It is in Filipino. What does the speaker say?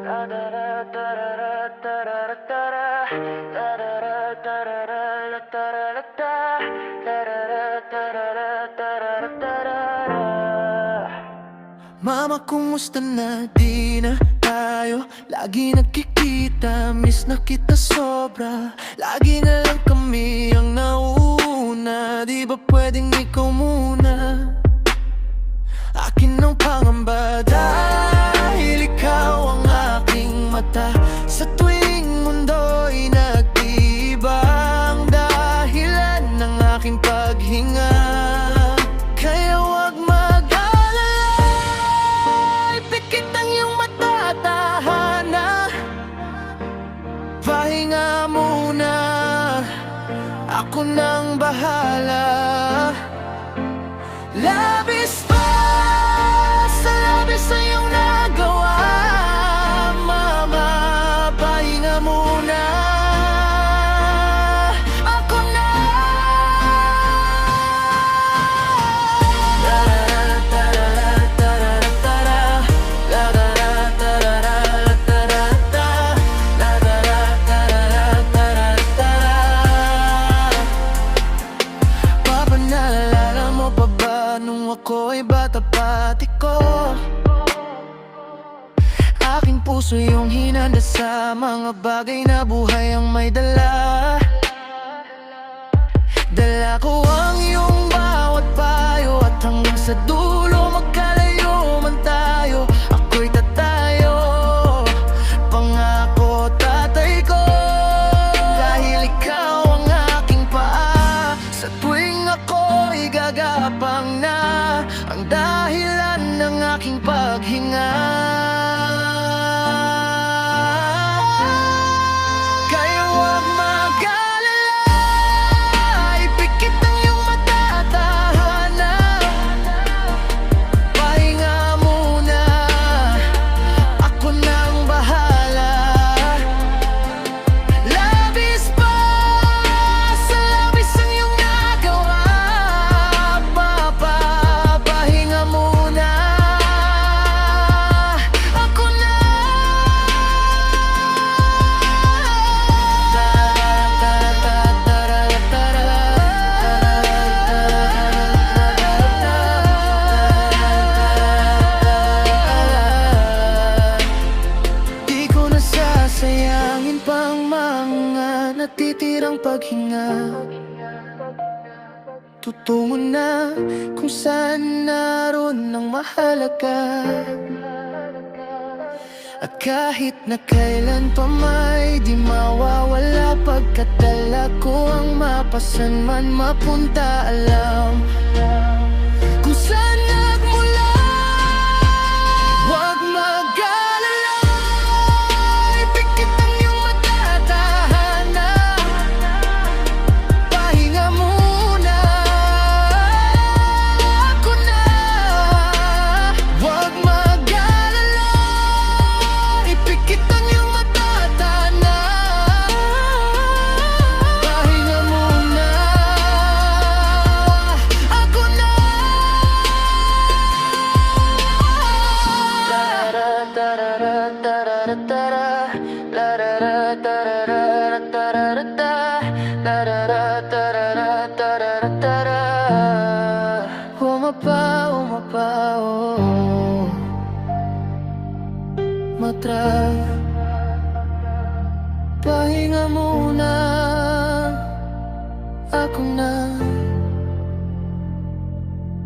Mama, kumusta na? Di na tayo lagi nagkikita. Miss na kita sobra. Lagi na lang kami ang nauna. Di ba pwedeng ikaw muna? Akin ang pangamba dahil ikaw ang aking mata. Sa tuwing mundo'y nag-iiba ang dahilan ng aking paghinga. Kaya wag mag-alala, ipikit ang iyong mata, tahana. Pahinga muna, ako nang bahala. Labis pa sa labis na iyong nagawa, mama, pahinga muna. Ako na. Papa, naalala mo pa ba nung ako'y bata pati ko? Aking puso yung hinanda sa mga bagay na buhay ang may dala. Dala ko ang iyong bawat payo, at hanggang sa dulo magkalayo man tayo, ako'y tatayo, pangako tatay ko. Dahil ikaw ang aking paa, sa tuwing ako'y gagapang na, ang dahilan ng aking paghinga. Kaya huwag mag-alala, ipikit ang iyong mata, tahana. Pahinga muna, ako nang bahala. Labis pa sa labis ang iyong nagawa, papa, pahinga muna. Ako na. Di ko na sasayangin pang mga natitirang paghinga. Tutungo na kung saan naroon ang mahalaga. At kahit na kailan pa may di mawawala, pagkatala ko ang mapasan man mapunta, alam kung saan nagmula. Huwag mag-alala, ipikit ang iyong mata, tahana. Pahinga muna, ako na. Huwag mag-alala, ipikit ang iyong mata, tahana. Pahinga muna, ako na. Umapa, oh. Matra, pahinga muna.